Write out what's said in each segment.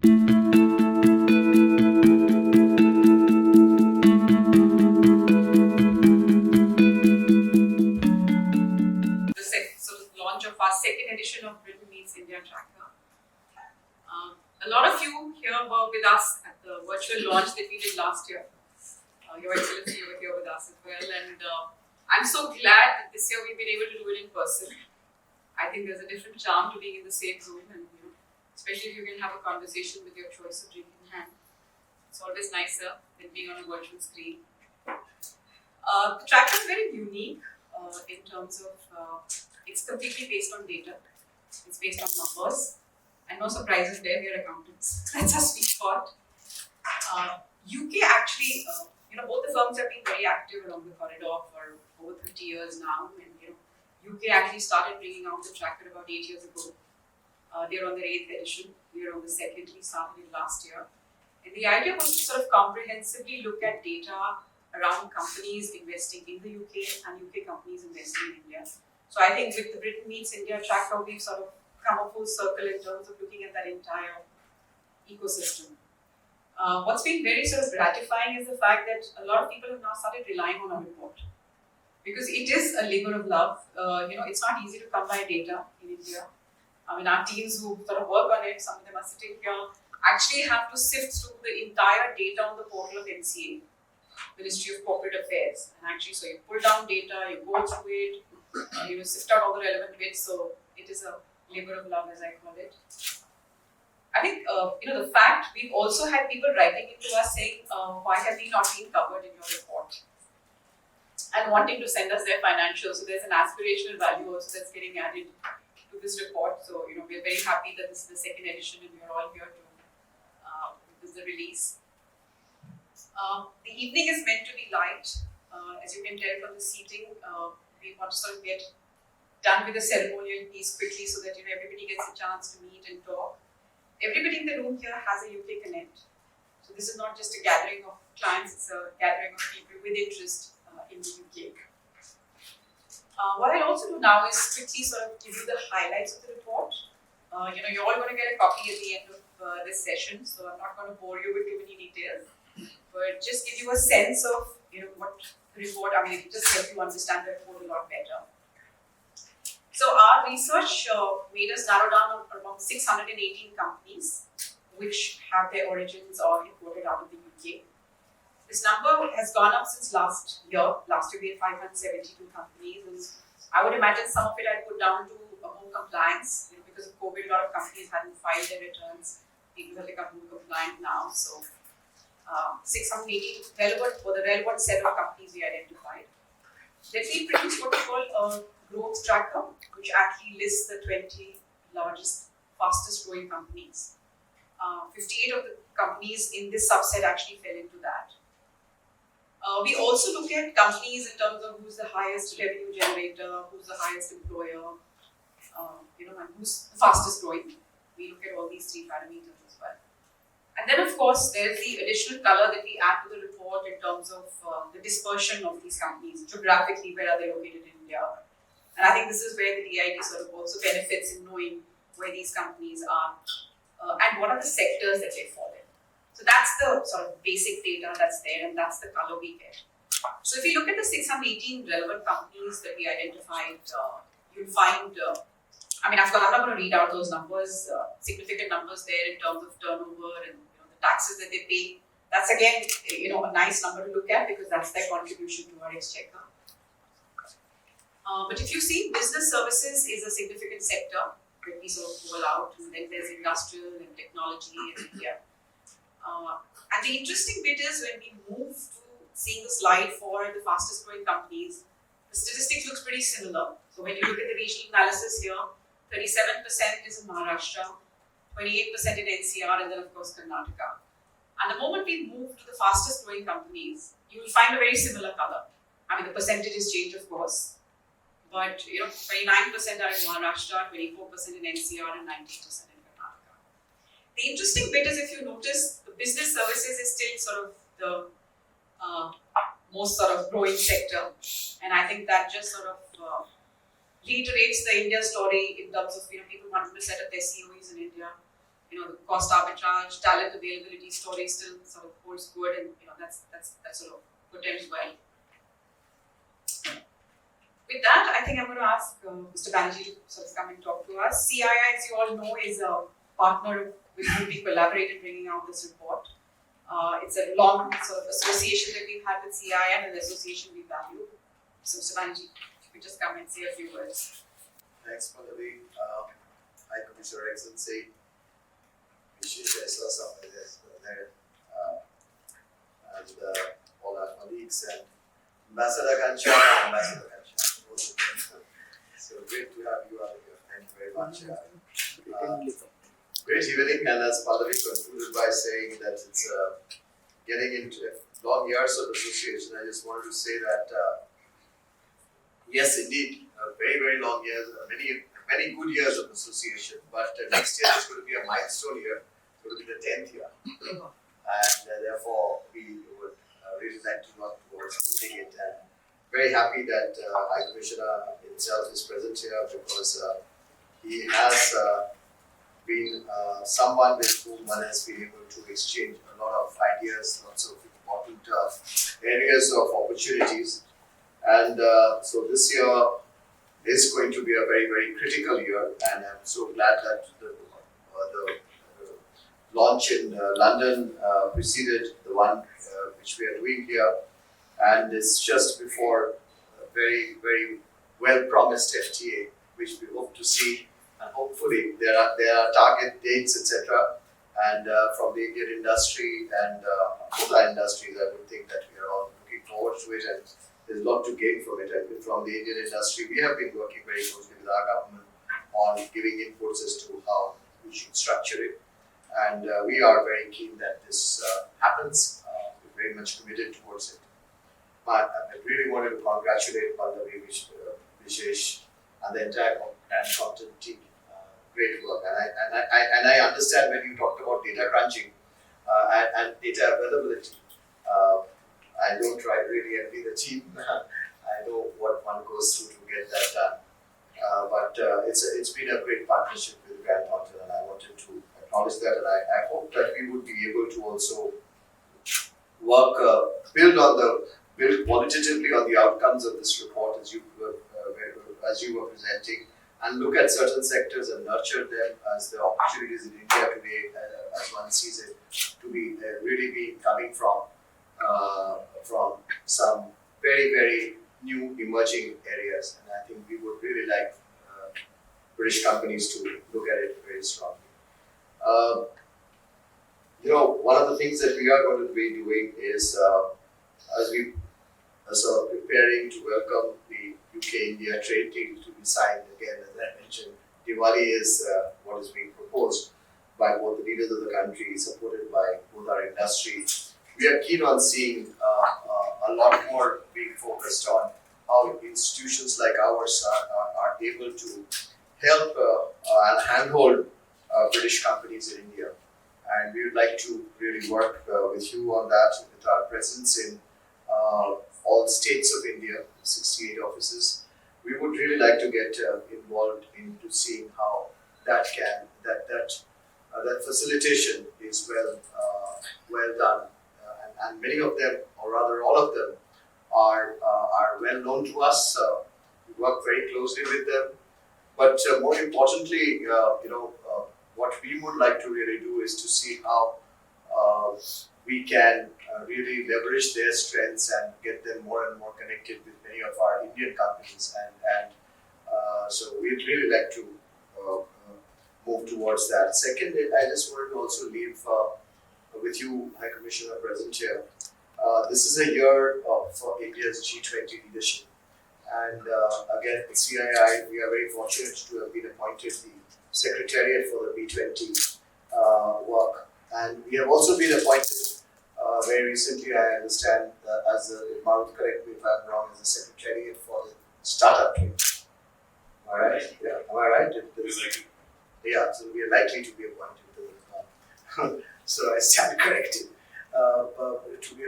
Launch of our second edition of Britain Meets India Tracker. A lot of you here were with us at the virtual launch that we did last year. Your Excellency, you were here with us as well, and I'm so glad that this year we've been able to do it in person. I think there's a different charm to being in the same room, and especially if you can have a conversation with your choice of drink in hand. It's always nicer than being on a virtual screen. The tracker is very unique in terms of it's completely based on data. It's based on numbers, and no surprises there. We are accountants. That's our sweet spot. UK actually, both the firms have been very active along the corridor for over 30 years now, and UK actually started bringing out the tracker about 8 years ago. They're on their 8th edition. We are on the 2nd. We started it last year. And the idea was to sort of comprehensively look at data around companies investing in the UK and UK companies investing in India. So I think with the Britain Meets India tracker, we've sort of come a full circle in terms of looking at that entire ecosystem. What's been very sort of gratifying is the fact that a lot of people have now started relying on our report, because it is a labor of love. It's not easy to come by data in India. I mean, our teams who sort of work on it, some of them are sitting here, actually have to sift through the entire data on the portal of MCA, Ministry of Corporate Affairs. And actually, so you pull down data, you go through it, you sift out all the relevant bits. So it is a labor of love, as I call it. I think, the fact we've also had people writing into us saying, why have we not been covered in your report? And wanting to send us their financials. So there's an aspirational value also that's getting added to this report. So, we're very happy that this is the 2nd edition and you're all here to witness the release. The evening is meant to be light. As you can tell from the seating, we want to sort of get done with the ceremonial piece quickly so that everybody gets a chance to meet and talk. Everybody in the room here has a UK Connect. So this is not just a gathering of clients, it's a gathering of people with interest in the UK. What I'll also do now is quickly sort of give you the highlights of the report. You're all going to get a copy at the end of this session, so I'm not going to bore you with too many details, but just give you a sense of what the report, it just helps you understand the report a lot better. So our research made us narrow down around 618 companies which have their origins or imported out of the UK. This number has gone up since last year. Last year we had 572 companies, and I would imagine some of it I put down to home compliance. Because of COVID, a lot of companies hadn't filed their returns. People have become home compliant now. So 680 the relevant set of companies we identified. Then we produced what we call a growth tracker, which actually lists the 20 largest, fastest growing companies. 58 of the companies in this subset actually fell into that. We also look at companies in terms of who's the highest revenue generator, who's the highest employer, and who's the fastest growing. We look at all these 3 parameters as well. And then, of course, there's the additional color that we add to the report in terms of the dispersion of these companies. Geographically, where are they located in India? And I think this is where the DID sort of also benefits in knowing where these companies are and what are the sectors that they fall in. So that's the sort of basic data that's there, and that's the color we get. So if you look at the 618 relevant companies that we identified, you'll find, I'm not going to read out those numbers, significant numbers there in terms of turnover and the taxes that they pay. That's again, a nice number to look at because that's their contribution to our exchequer. But if you see, business services is a significant sector that we sort of roll out, and then there's industrial and technology and media. And the interesting bit is when we move to seeing the slide for the fastest growing companies, the statistics looks pretty similar. So when you look at the regional analysis here, 37% is in Maharashtra, 28% in NCR, and then of course Karnataka. And the moment we move to the fastest growing companies, you will find a very similar color. The percentages change, of course, but 29% are in Maharashtra, 24% in NCR, and 19% in Karnataka. The interesting bit is, if you notice, the business services is still sort of the most sort of growing sector, and I think that just sort of reiterates the India story in terms of people wanting to set up their COEs in India. the cost arbitrage, talent availability story still sort of holds good, and that's sort of portends well. With that, I think I'm going to ask Mr. Banerjee to sort of come and talk to us. CII, as you all know, is a partner with whom we collaborated bringing out this report. It's a long sort of association that we've had with CII and an association we value. So, Mr. Banerjee, if you could just come and say a few words. Thanks, Pallavi. High Commissioner Excellency, Vishesh, I saw somebody there, and all our colleagues, and Ambassador Kancha and Ambassador Kancha. So great to have you out here. Thank you very much. Great evening, and as Pallavi concluded by saying that it's getting into long years of association, I just wanted to say that yes, indeed, very, very long years, many good years of association, but next year is going to be a milestone year, it's going to be the 10th year. And therefore, we would really like to work towards meeting it. And very happy that High Commissioner himself is present here because he has been someone with whom one has been able to exchange a lot of ideas, lots of important areas of opportunities. And so this year is going to be a very, very critical year, and I'm so glad that the launch in London preceded the one which we are doing here, and it's just before a very, very well promised FTA, which we hope to see, and hopefully there are target dates, etc. And from the Indian industry and other industries, I would think that we are all looking forward to it, and there's a lot to gain from it. And from the Indian industry, we have been working very closely with our government on giving inputs as to how we should structure it. And we are very keen that this happens. We're very much committed towards it. But I really wanted to congratulate Pallavi, Vishesh, and the entire content team. Great work. And I understand when you talked about data crunching and data availability. I don't really envy the team. I know what one goes through to get that done. But it's been a great partnership with Grant Thornton, and I wanted to acknowledge that. And I hope that we would be able to also work, build qualitatively on the outcomes of this report as you were presenting, and look at certain sectors and nurture them as the opportunities in India today, as one sees it, to be really be coming from some very, very new emerging areas. And I think we would really like British companies to look at it very strongly. One of the things that we are going to be doing is as we are preparing to welcome the UK-India trade deal to be signed again, as I mentioned, Diwali is what is being proposed by both the leaders of the country, supported by both our industry. We are keen on seeing a lot more being focused on how institutions like ours are able to help and handhold British companies in India. And we would like to really work with you on that, with our presence in all states of India, 68 offices. We would really like to get involved into seeing how that facilitation is well done. And many of them, or rather all of them, are well known to us. We work very closely with them. But more importantly, what we would like to really do is to see how we can really leverage their strengths and get them more and more connected with many of our Indian companies. And so we'd really like to move towards that. Second, I just wanted to also leave with you, High Commissioner present here. This is a year for India's G20 leadership. And again, at CII, we are very fortunate to have been appointed the Secretariat for the B20 work. And we have also been appointed very recently, I understand, as Marut, correct me if I'm wrong, as the Secretariat for the Startup Team. Am I right? Yeah. Am I right? Yeah, so we are likely to be appointed. So I stand corrected. To be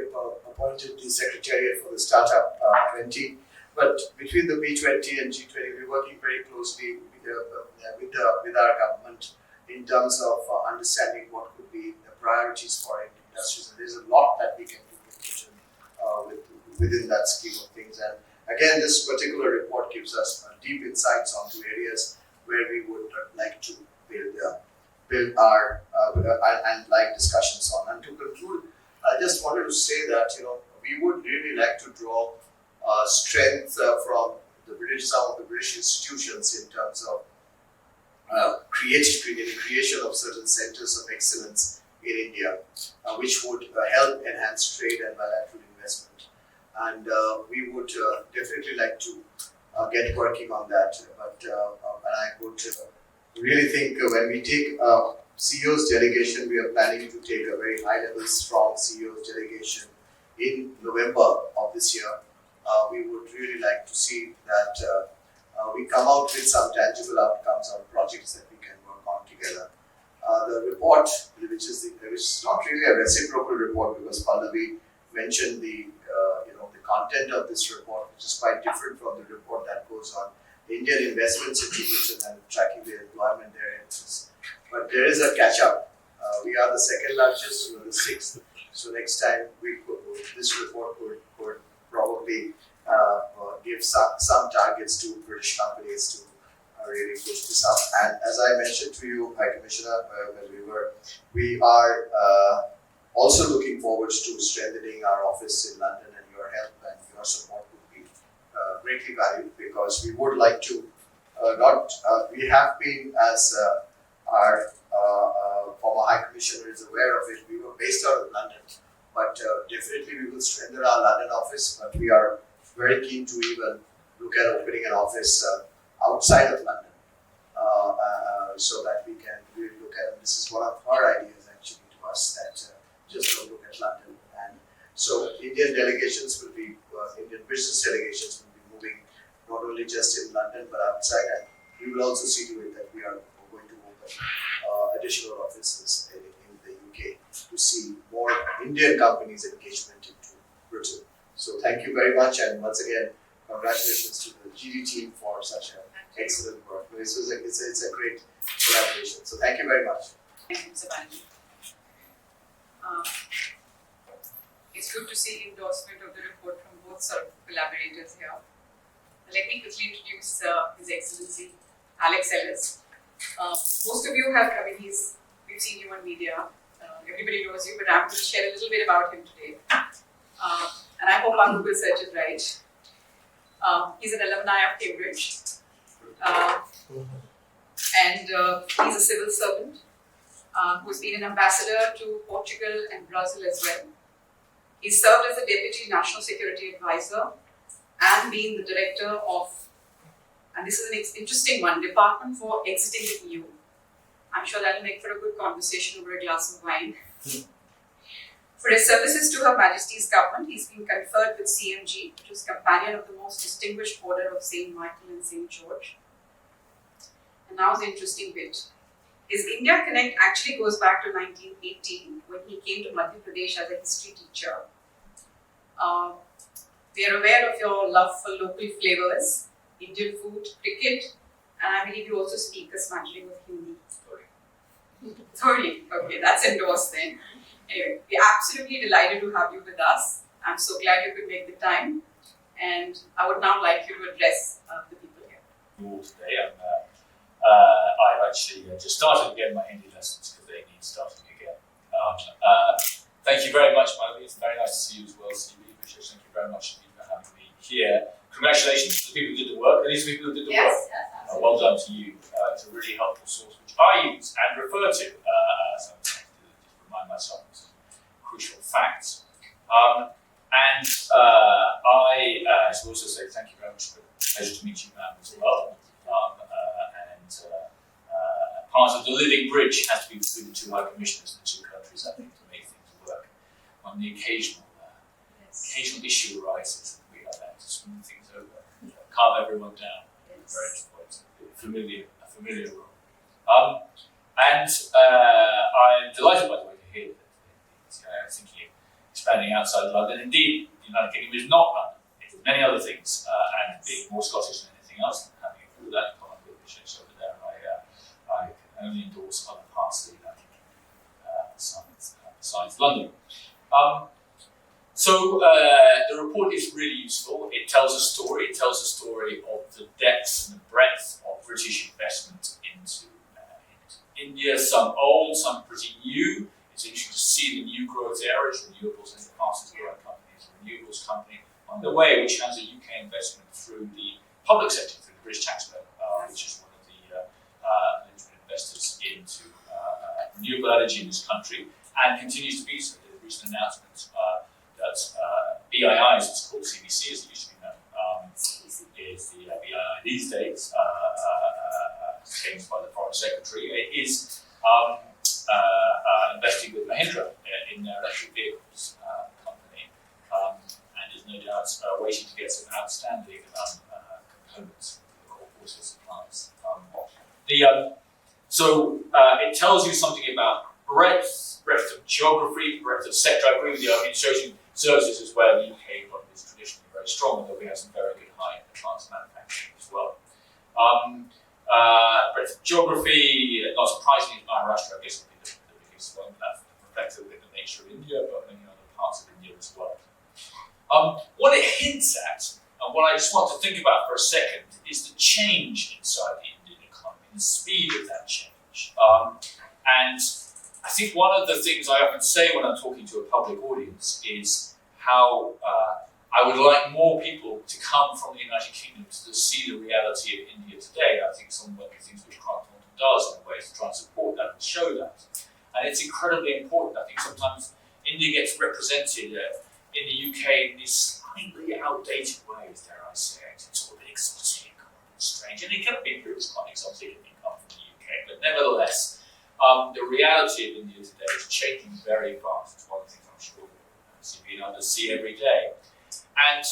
appointed the Secretariat for the Startup 20. But between the B20 and G20, we're working very closely with our government in terms of understanding what could be the priorities for Indian industries. And there's a lot that we can do within that scheme of things. And again, this particular report gives us deep insights onto areas where we would like to build our and like discussions on. And to conclude, I just wanted to say that we would really like to draw strength from some of the British institutions in terms of creation of certain centers of excellence in India, which would help enhance trade and bilateral investment. And we would definitely like to get working on that. But and I would really think when we take CEO's delegation, we are planning to take a very high-level, strong CEO's delegation in November of this year. We would really like to see that we come out with some tangible outcomes on projects that we can work on together. The report, which is not really a reciprocal report, because Pallavi mentioned the content of this report, which is quite different from the report that goes on Indian investment situation and tracking the employment there. But there is a catch-up. We are the second largest, we are the sixth. So next time this report could probably give some targets to British companies to really push this up. And as I mentioned to you, High Commissioner, we are also looking forward to strengthening our office in London, and your help and your support would be greatly valued, because we would like to we have been, as our former High Commissioner is aware of it, we were based out of London, but definitely we will strengthen our London office, but we are very keen to even look at opening an office outside of London, so that we can really look at it. This is one of our ideas actually to us, that just don't look at London. And so Indian delegations will be, Indian business delegations will be moving not only just in London but outside, and we will also see to it that we are going to open additional offices in the UK to see more Indian companies' engagement into Britain. So thank you very much, and once again, congratulations to the GD team for such an excellent work. It's a great collaboration. So thank you very much. Thank you, Mr. Banerjee. It's good to see endorsement of the report from both sort of collaborators here. Let me quickly introduce His Excellency Alex Ellis. Most of you have, we've seen you on media. Everybody knows you, but I'm going to share a little bit about him today. And I hope our Google search is right. He's an alumni of Cambridge. And he's a civil servant who's been an ambassador to Portugal and Brazil as well. He served as a Deputy National Security Advisor and been the Director of, and this is an interesting one, Department for Exiting the EU. I'm sure that'll make for a good conversation over a glass of wine. For his services to Her Majesty's government, he's been conferred with CMG, which is Companion of the Most Distinguished Order of St. Michael and St. George. And now the interesting bit. His India Connect actually goes back to 1918, when he came to Madhya Pradesh as a history teacher. We are aware of your love for local flavors, Indian food, cricket, and I believe you also speak a smattering of Hindi. Thoroughly. Okay, that's endorsed then. Anyway, we're absolutely delighted to have you with us. I'm so glad you could make the time, and I would now like you to address the people here. All today, I've actually just started again my Hindi lessons because they need starting again. Thank you very much, Pallavi. It's very nice to see you as well, CB. Thank you very much indeed for having me here. Congratulations to the people who did the work, and these people who did the work. Yes, well done to you. It's a really helpful source which I use and refer to sometimes to remind myself of some crucial facts. I should also say thank you very much. For the pleasure to meet you, ma'am, as well. Part of the living bridge has to be between the two High Commissioners in the two countries, I think, to make things work. On the occasional issue arises, we have that to smooth things over, calm everyone down. Very important. A familiar role. I'm delighted, by the way, to hear that thinking of expanding outside of London. Indeed, the United Kingdom is not London. It's many other things, and being more Scottish than anything else, and having all that in common with the British over there, I can only endorse other parts of the United besides London. So the report is really useful. It tells a story. It tells a story of the depth and the breadth of British investment into India, some old, some pretty new. It's interesting to see the new growth areas, renewables and the fastest growing companies, renewables company on the way, which has a UK investment through the public sector, through the British taxpayer, which is one of the investors into renewable energy in this country, and continues to be so. There's a recent announcement that BII, as it's called, CBC as it used to be known, is the BII these days, changed by the Foreign Secretary, is investing with Mahindra in their electric vehicles company, and is no doubt waiting to get some outstanding components for the auto supplies. So it tells you something about breadth of geography, breadth of sector. I agree with you. I mean, it shows you services is where the UK economy is traditionally very strong, although we have some very good high advanced manufacturing as well. Breadth of geography, not surprisingly, Maharashtra, I guess, would be the biggest one. That reflects a bit the nature of India, but many other parts of India as well. What it hints at, and what I just want to think about for a second, is the change inside the Indian economy, the speed of that change. And I think one of the things I often say when I'm talking to a public audience is how I would like more people to come from the United Kingdom to see the reality of India today. I think some of the things which Grant Thornton does in a way to try and support that and show that. And it's incredibly important. I think sometimes India gets represented in the UK in these slightly outdated ways, dare I say it. It's all a bit exotic or strange. And it can be true, it's quite exotic if you come from the UK. But nevertheless, the reality of India today is changing very fast. It's one of the things I'm sure CB and others see every day. And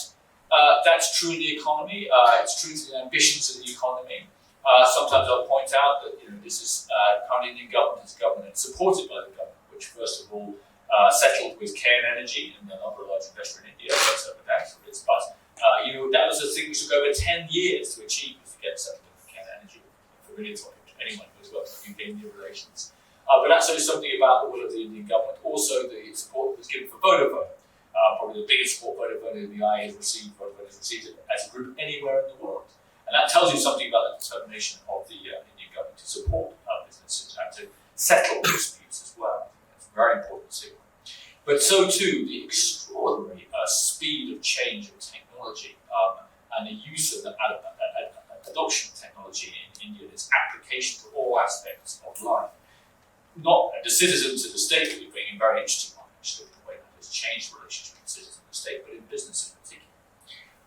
that's true in the economy. It's true to the ambitions of the economy. Sometimes I'll point out that this is currently Indian government is government supported by the government, which first of all settled with Cairn Energy, and another large investor in India, but that was a thing which took over 10 years to achieve, to get settled with Cairn Energy. For really anyone who's worked on UK-India relations. But that shows something about the will of the Indian government. Also, the support that was given for Vodafone. Probably the biggest support Vodafone in the IE has received. Vodafone has received it as a group anywhere in the world. And that tells you something about the determination of the Indian government to support businesses and to settle disputes as well. That's a very important signal. But so too, the extraordinary speed of change of technology and the use of the adoption of technology in India and its application to all aspects of life. Not the citizens of the state that we bring in, very interesting one, actually, the way that has changed the relationship with citizens of the state, but in business in particular.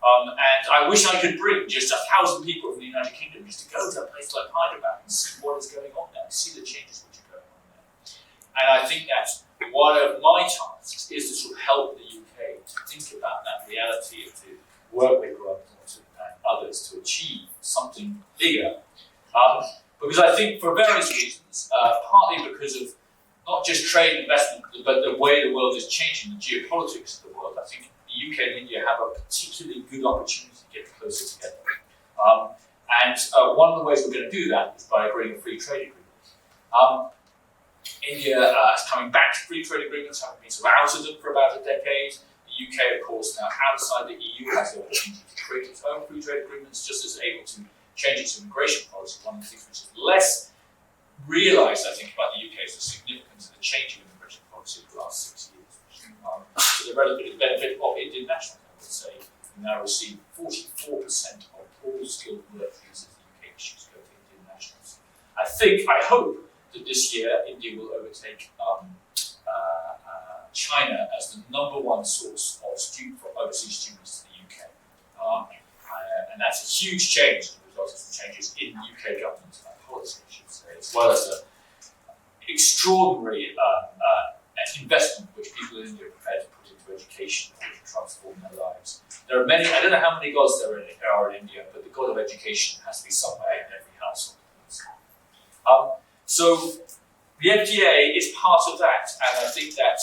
And I wish I could bring just 1,000 people from the United Kingdom just to go to a place like Hyderabad and see what is going on there, and see the changes which are going on there. And I think that one of my tasks is to sort of help the UK to think about that reality and to work with Grant Thornton and others to achieve something bigger. Because I think for various reasons, partly because of not just trade and investment, but the way the world is changing, the geopolitics of the world, I think the UK and India have a particularly good opportunity to get closer together. And one of the ways we're going to do that is by agreeing a free trade agreement. India is coming back to free trade agreements, having been sort of out of them for about a decade. The UK, of course, now outside the EU, has the opportunity to create its own free trade agreements, just as able to change its immigration policy. One of the things which is less realised, I think, about the UK is the significance of the change of immigration policy over the last 6 years. To the relative benefit of Indian nationals, I would say, we now receive 44% of all skilled work visas the UK issues go to Indian nationals. I hope that this year India will overtake China as the #1 source of overseas students to the UK. And that's a huge change as a result of some changes in UK government policy, I should say, as well as an extraordinary investment which people in India are prepared to put into education to transform their lives. There are many, I don't know how many gods there are in India, but the god of education has to be somewhere in every household. So the FTA is part of that, and I think that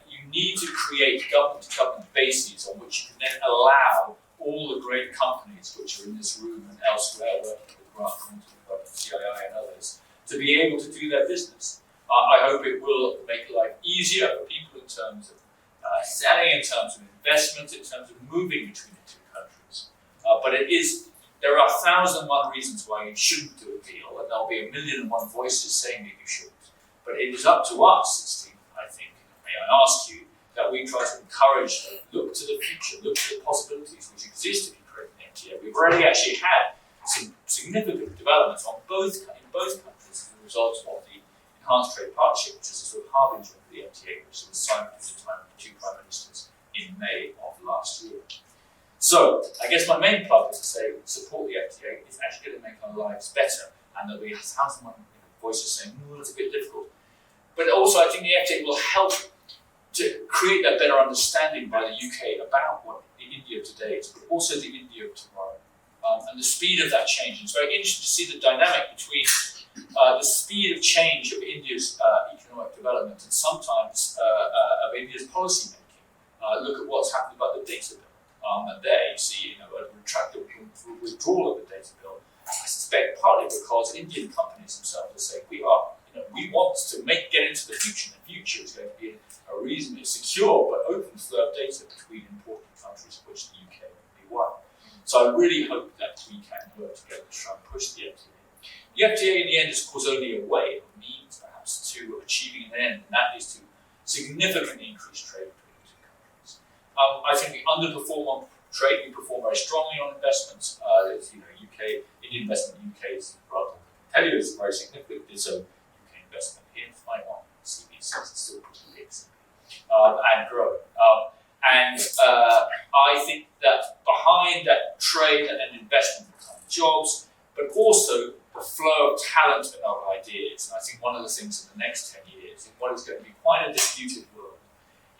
you need to create government-to-government bases on which you can then allow all the great companies which are in this room and elsewhere working with Grant Thornton, CII and others, to be able to do their business. I hope it will make life easier for people in terms of selling, in terms of investment, in terms of moving between the two countries. But there are 1,001 reasons why you shouldn't do a deal, and there'll be 1,000,001 voices saying that you shouldn't. But it is up to us, Steve, I think, may I ask you, that we try to encourage, look to the future, look to the possibilities which exist if you create an FTA. We've already actually had some significant developments in both countries as a result of the Enhanced Trade Partnership, which is a sort of harbinger of the FTA, which was signed at the time of the two prime ministers in May of last year. So, I guess my main plug is to say support the FTA. It's actually going to make our lives better, and there'll be 1,001 voices saying, "No, it's a bit difficult." But also, I think the FTA will help to create that better understanding by the UK about what the India of today is, but also the India of tomorrow, and the speed of that change. It's very interesting to see the dynamic between the speed of change of India's economic development and sometimes of India's policy making. Look at what's happened about the data bill. And there you see, a retracted withdrawal of the data bill. I suspect partly because Indian companies themselves are saying we want to get into the future. The future is going to be a reasonably secure but open flow of data between important countries, of which the UK will be one. So I really hope that we can work together to try and push the FTA. The FTA in the end is of course only a way, a means perhaps, to achieving an end, and that is to significantly increase trade between the two countries. I think we underperform on trade, we perform very strongly on investments. Indian investment in the UK is rather, I can tell you, is very significant. There's a UK investment in Taiwan, CBC is still pretty big, and growing. I think that behind that trade and investment come jobs, but also the flow of talent and of ideas. And I think one of the things in the next 10 years, in what is going to be quite a disputed world,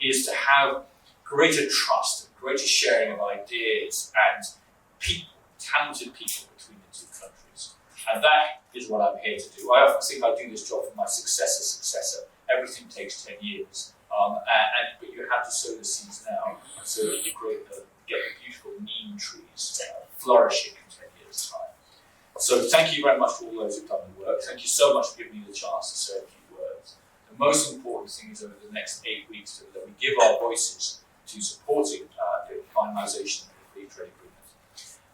is to have greater trust, greater sharing of ideas and people, talented people between the two countries. And that is what I'm here to do. I often think I do this job for my successor. Everything takes 10 years. But you have to sow the seeds now so that you get the beautiful neem trees flourishing in 10 years' time. So thank you very much to all those who've done the work. Thank you so much for giving me the chance to say a few words. The most important thing is over the next 8 weeks that we give our voices to supporting the finalisation of the Free Trade Agreement.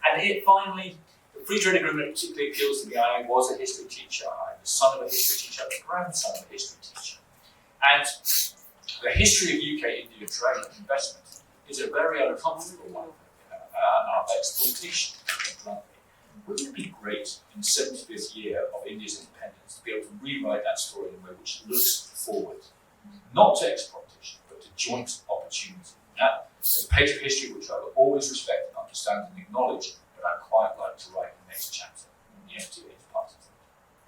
And here, finally, the Free Trade Agreement particularly appeals to me. I was a history teacher. I'm the son of a history teacher, the grandson of a history teacher. And the history of UK-India trade and investment is a very uncomfortable one of exploitation. Wouldn't it be great in the 75th year of India's independence to be able to rewrite that story in a way which looks forward, not to exploitation, but to joint opportunity? That is a page of history which I will always respect and understand and acknowledge, but I'd quite like to write the next chapter, and the FTA is part of it.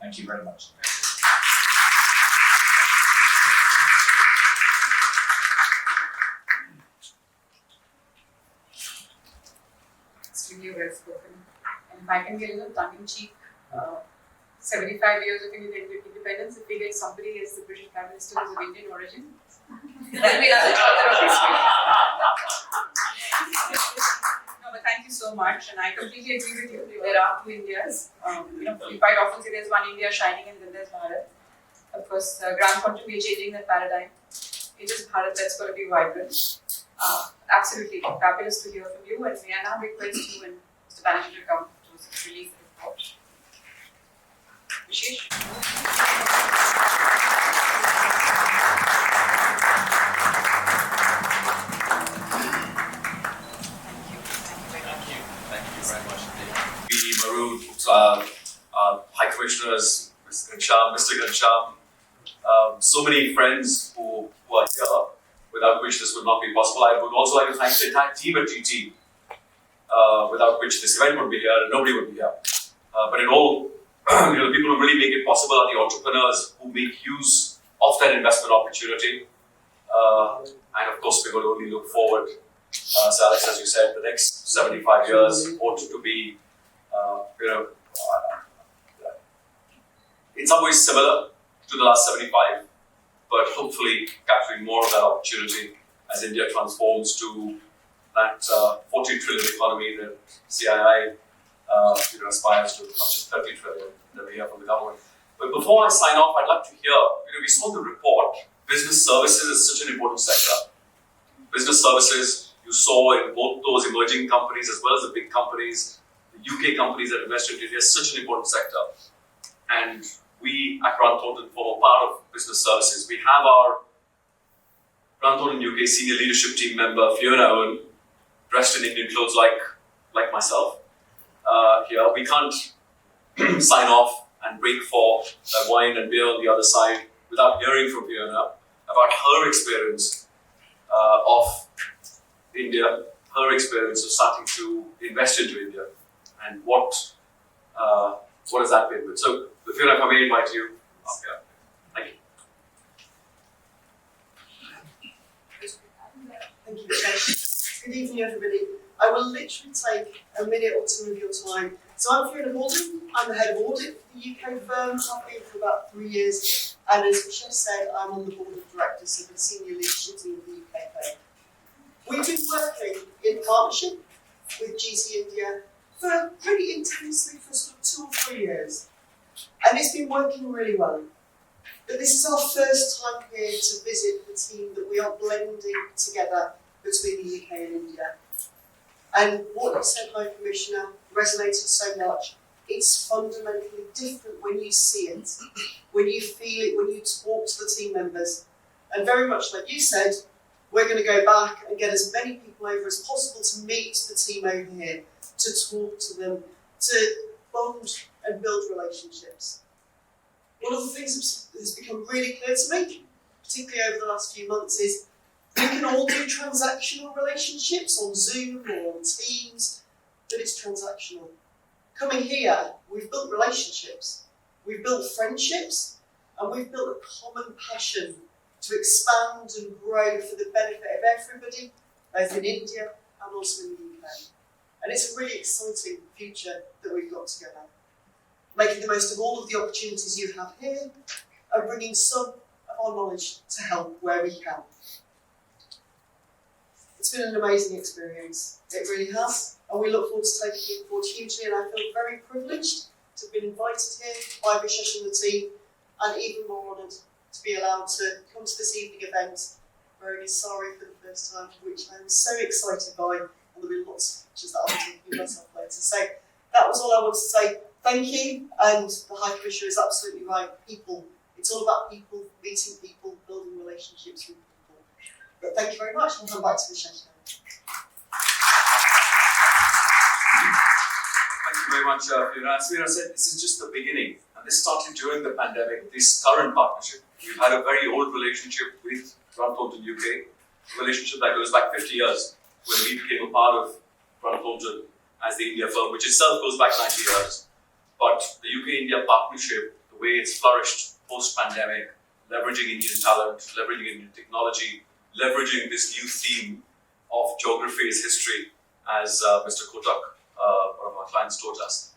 Thank you very much. Extremely well spoken. And if I can get a little tongue-in-cheek, 75 years of Indian independence, if we get somebody as the British Prime Minister who's of Indian origin, that will be another chapter of history. No, but thank you so much, and I completely agree with you. There are two Indias. We quite often say there's one India shining and then there's Bharat. Of course, Grant Content will be changing that paradigm. It is Bharat that's going to be vibrant. Absolutely fabulous to hear from you, and may I now request you and Mr. Banerjee to come to release the report. Vishesh. Thank you very much indeed. B. Maroon, High Commissioners, Mr. Ghanshyam, so many friends who are here, without which this would not be possible. I would also like to thank the entire team at GT, without which this event would be here and nobody would be here. But in all, the people who really make it possible are the entrepreneurs who make use of that investment opportunity. And of course, we're going to only look forward. So Alex, as you said, the next 75 years ought to be, in some ways similar to the last 75, but hopefully capturing more of that opportunity as India transforms to that 14 trillion economy that CII aspires to, not just 30 trillion that we hear from the government. But before I sign off, I'd like to hear, we saw the report, business services is such an important sector. Business services, you saw in both those emerging companies as well as the big companies, the UK companies that invest in India is such an important sector. And we at Grant Thornton form a part of business services. We have our Grant Thornton UK senior leadership team member, Fiona Owen, dressed in Indian clothes like myself. Here, we can't sign off and break for wine and beer on the other side without hearing from Fiona about her experience of India, her experience of starting to invest into India, and what has that been with. So, Fiona, if I may invite you up here. Thank you. Thank you, Chair. Good evening, everybody. I will literally take a minute or two of your time. So I'm Fiona Baldwin. I'm the head of audit for the UK firm. I've been for about 3 years. And as Michelle said, I'm on the board of directors of the senior leadership team of the UK firm. We've been working in partnership with GT India for pretty intensely for sort of 2 or 3 years. And it's been working really well. But this is our first time here to visit the team that we are blending together between the UK and India. And what you said, High Commissioner, resonated so much. It's fundamentally different when you see it, when you feel it, when you talk to the team members. And very much like you said, we're going to go back and get as many people over as possible to meet the team over here, to talk to them, to bond and build relationships. One of the things that has become really clear to me, particularly over the last few months, is we can all do transactional relationships on Zoom or on Teams, but it's transactional. Coming here, we've built relationships, we've built friendships, and we've built a common passion to expand and grow for the benefit of everybody, both in India and also in the UK. And it's a really exciting future that we've got together. Making the most of all of the opportunities you have here, and bringing some of our knowledge to help where we can. It's been an amazing experience, it really has, and we look forward to taking it forward hugely, and I feel very privileged to have been invited here by Vishesh and the team, and even more honoured to be allowed to come to this evening event wearing a sari for the first time, which I'm so excited by, and there'll be lots of pictures that I'll be taking of myself later. So that was all I wanted to say. Thank you, and the High Commissioner is absolutely right. People, it's all about people, meeting people, building relationships with people. But thank you very much, and I'll hand back to Vishesh now. Thank you very much, Fiona. As Fiona said, this is just the beginning, and this started during the pandemic. This current partnership, we've had a very old relationship with Grant Thornton UK, a relationship that goes back 50 years, when we became a part of Grant Thornton as the India firm, which itself goes back 90 years. But the UK-India partnership, the way it's flourished post-pandemic, leveraging Indian talent, leveraging Indian technology, leveraging this new theme of geography is history, as Mr. Kotak, one of our clients, taught us,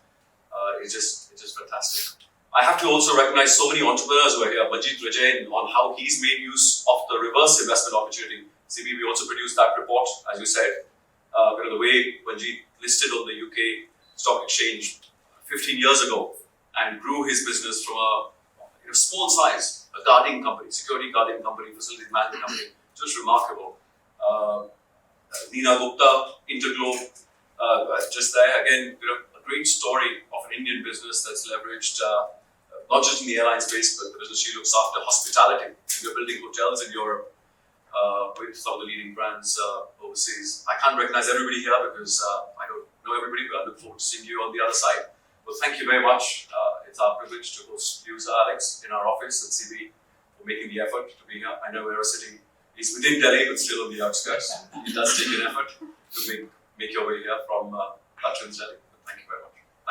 it's just fantastic. I have to also recognize so many entrepreneurs who are here. Manjeet Rajain, on how he's made use of the reverse investment opportunity. CB, we also produced that report, as you said. The way Manjeet listed on the UK Stock Exchange 15 years ago and grew his business from a small size, a guarding company, security guarding company, facilities management company, just remarkable. Nina Gupta, Interglobe, just there again, a great story of an Indian business that's leveraged not just in the airline space, but the business she looks after hospitality. We're building hotels in Europe with some of the leading brands overseas. I can't recognize everybody here because I don't know everybody, but I look forward to seeing you on the other side. Well, thank you very much. It's our privilege to host you, Sir Alex, in our office at CB for making the effort to be here. I know Aerocity is within Delhi, but still on the outskirts. It does take an effort to make your way here from Dutch Delhi.